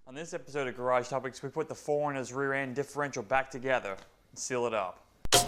On this episode of Garage Topics, we put the 4Runner's rear end differential back together and seal it up. So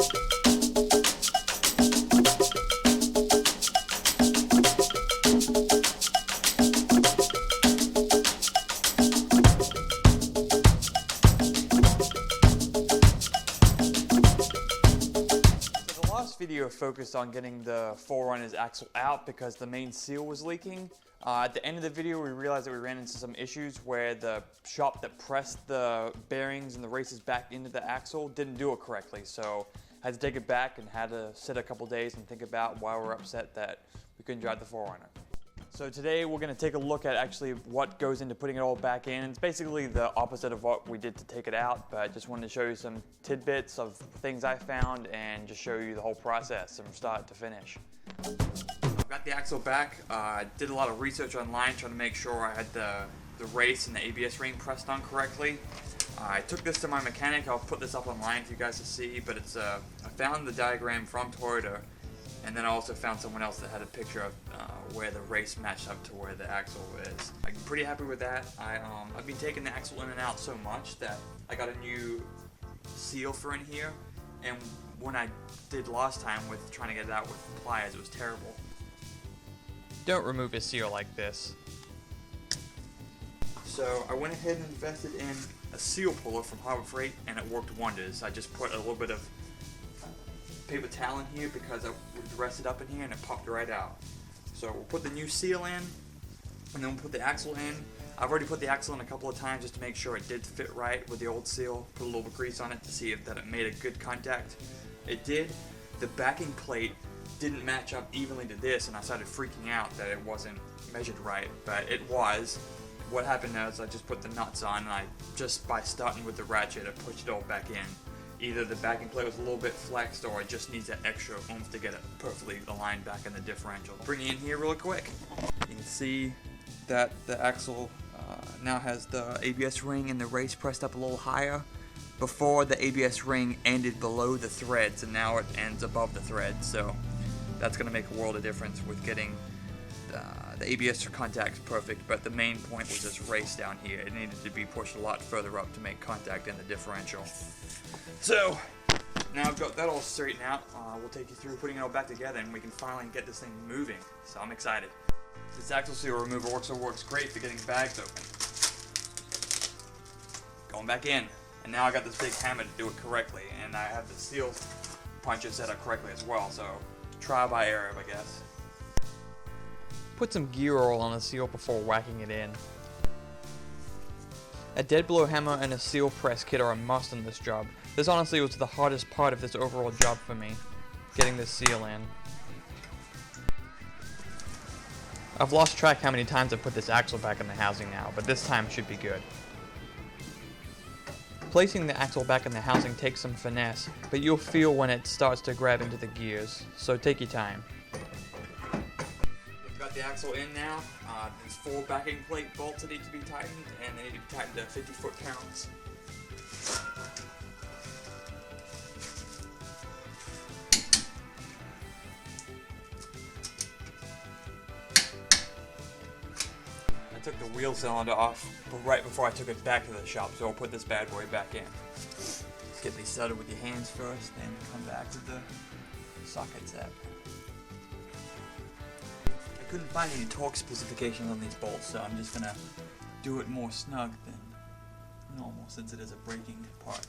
the last video focused on getting the 4Runner's axle out because the main seal was leaking. At the end of the video, we realized that we ran into some issues where the shop that pressed the bearings and the races back into the axle didn't do it correctly. So I had to take it back and had to sit a couple days and think about why we're upset that we couldn't drive the 4Runner. So today we're going to take a look at actually what goes into putting it all back in. It's basically the opposite of what we did to take it out, but I just wanted to show you some tidbits of things I found and just show you the whole process from start to finish. Got the axle back. Did a lot of research online trying to make sure I had the race and the ABS ring pressed on correctly. I took this to my mechanic. I'll put this up online for you guys to see, but it's I found the diagram from Toyota, and then I also found someone else that had a picture of where the race matched up to where the axle is. I'm pretty happy with that. I've been taking the axle in and out so much that I got a new seal for in here, and when I did last time with trying to get it out with pliers, it was terrible. Don't remove a seal like this. So I went ahead and invested in a seal puller from Harbor Freight, and it worked wonders. I just put a little bit of paper towel in here because I would rest it up in here and it popped right out. So we'll put the new seal in, and then we'll put the axle in. I've already put the axle in a couple of times just to make sure it did fit right with the old seal. Put a little bit of grease on it to see that it made a good contact. It did. The backing plate didn't match up evenly to this, and I started freaking out that it wasn't measured right, but it was. What happened now is I just put the nuts on, and I just by starting with the ratchet I pushed it all back in. Either the backing plate was a little bit flexed or it just needs that extra oomph to get it perfectly aligned back in the differential. Bring it in here real quick. You can see that the axle now has the ABS ring and the race pressed up a little higher. Before, the ABS ring ended below the threads, and now it ends above the threads, so that's going to make a world of difference with getting the ABS contact perfect, but the main point was this race down here. It needed to be pushed a lot further up to make contact in the differential. So, now I've got that all straightened out, we'll take you through putting it all back together and we can finally get this thing moving, so I'm excited. This axle seal remover also works great for getting bags open. Going back in, and now I got this big hammer to do it correctly, and I have the seal puncher set up correctly as well, so try by error, I guess. Put some gear oil on the seal before whacking it in. A dead blow hammer and a seal press kit are a must in this job. This honestly was the hardest part of this overall job for me, getting this seal in. I've lost track how many times I've put this axle back in the housing now, but this time should be good. Placing the axle back in the housing takes some finesse, but you'll feel when it starts to grab into the gears, so take your time. We've got the axle in now. There's 4 backing plate bolts that need to be tightened, and they need to be tightened to 50 foot-pounds. I took the wheel cylinder off right before I took it back to the shop, so I'll put this bad boy back in. Let's get these started with your hands first, then come back with the socket set. I couldn't find any torque specifications on these bolts, so I'm just gonna do it more snug than normal since it is a braking part.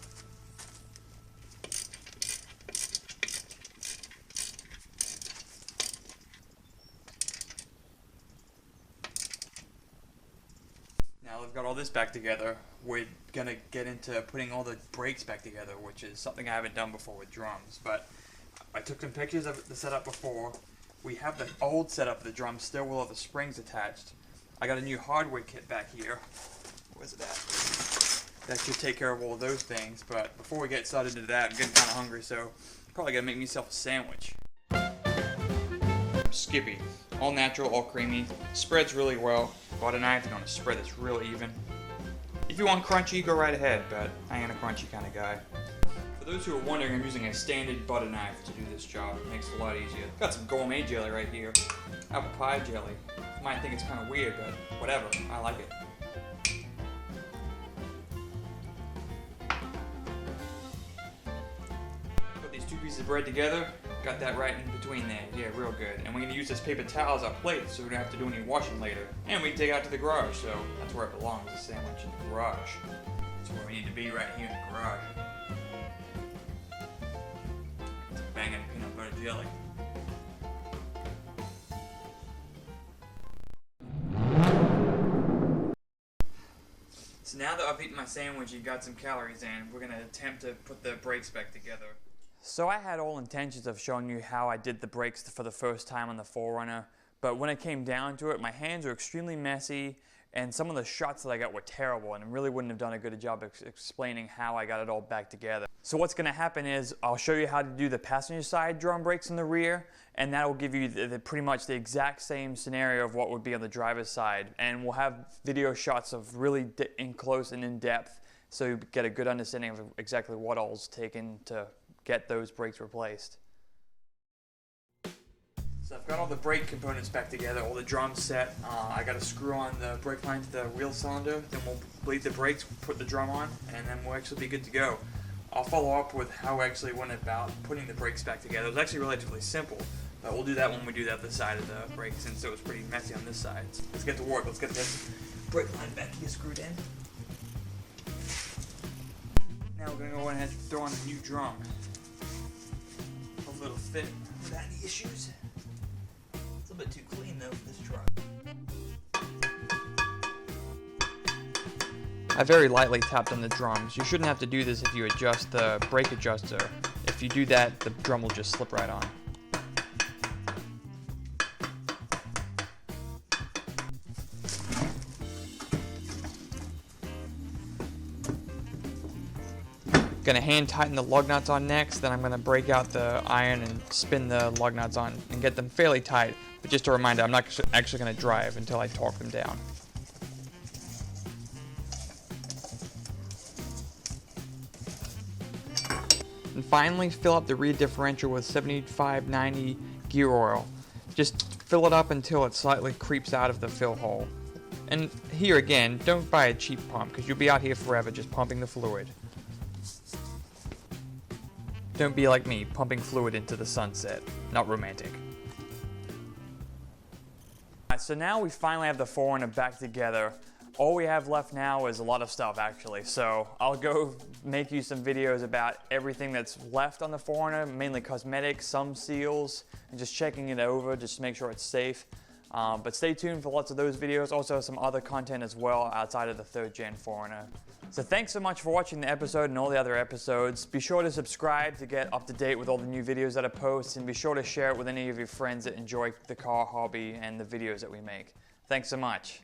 Now we've got all this back together, we're gonna get into putting all the brakes back together, which is something I haven't done before with drums, but I took some pictures of the setup before. We have the old setup of the drum still with all the springs attached. I got a new hardware kit back here. Where's it at? That should take care of all of those things, but before we get started into that, I'm getting kind of hungry, so I'm probably gonna make myself a sandwich. Skippy. All natural, all creamy. Spreads really well. Butter knife, you want to spread this real even. If you want crunchy, go right ahead, but I ain't a crunchy kind of guy. For those who are wondering, I'm using a standard butter knife to do this job. It makes it a lot easier. Got some gourmet jelly right here. Apple pie jelly. You might think it's kind of weird, but whatever. I like it. pieces of bread together, got that right in between there. Yeah, real good. And we're gonna use this paper towel as our plate so we don't have to do any washing later. And we can take it out to the garage, so that's where it belongs, the sandwich in the garage. That's where we need to be, right here in the garage. Some banging peanut butter jelly. So now that I've eaten my sandwich and got some calories in, we're going to attempt to put the brakes back together. So I had all intentions of showing you how I did the brakes for the first time on the 4Runner, but when it came down to it, my hands were extremely messy, and some of the shots that I got were terrible, and really wouldn't have done a good job explaining how I got it all back together. So what's going to happen is I'll show you how to do the passenger side drum brakes in the rear, and that will give you pretty much the exact same scenario of what would be on the driver's side. And we'll have video shots of really in close and in depth, so you get a good understanding of exactly what all's taken to get those brakes replaced. So I've got all the brake components back together, all the drums set. I got to screw on the brake line to the wheel cylinder, then we'll bleed the brakes, put the drum on, and then we'll actually be good to go. I'll follow up with how I actually went about putting the brakes back together. It was actually relatively simple, but we'll do that when we do the other side of the brake, since it was pretty messy on this side. So let's get to work. Let's get this brake line back here screwed in. Now we're going to go ahead and throw on the new drum. Hopefully it'll fit without any issues. It's a bit too clean though for this truck. I very lightly tapped on the drums. You shouldn't have to do this if you adjust the brake adjuster. If you do that, the drum will just slip right on. Gonna hand tighten the lug nuts on next, then I'm gonna break out the iron and spin the lug nuts on and get them fairly tight. But just a reminder, I'm not actually gonna drive until I torque them down. And finally, fill up the rear differential with 75/90 gear oil. Just fill it up until it slightly creeps out of the fill hole. And here again, don't buy a cheap pump because you'll be out here forever just pumping the fluid. Don't be like me, pumping fluid into the sunset. Not romantic. So now we finally have the 4Runner back together. All we have left now is a lot of stuff actually. So I'll go make you some videos about everything that's left on the 4Runner, mainly cosmetics, some seals, and just checking it over just to make sure it's safe. But stay tuned for lots of those videos, also some other content as well outside of the 3rd Gen 4Runner. So thanks so much for watching the episode and all the other episodes. Be sure to subscribe to get up to date with all the new videos that I post, and be sure to share it with any of your friends that enjoy the car hobby and the videos that we make. Thanks so much.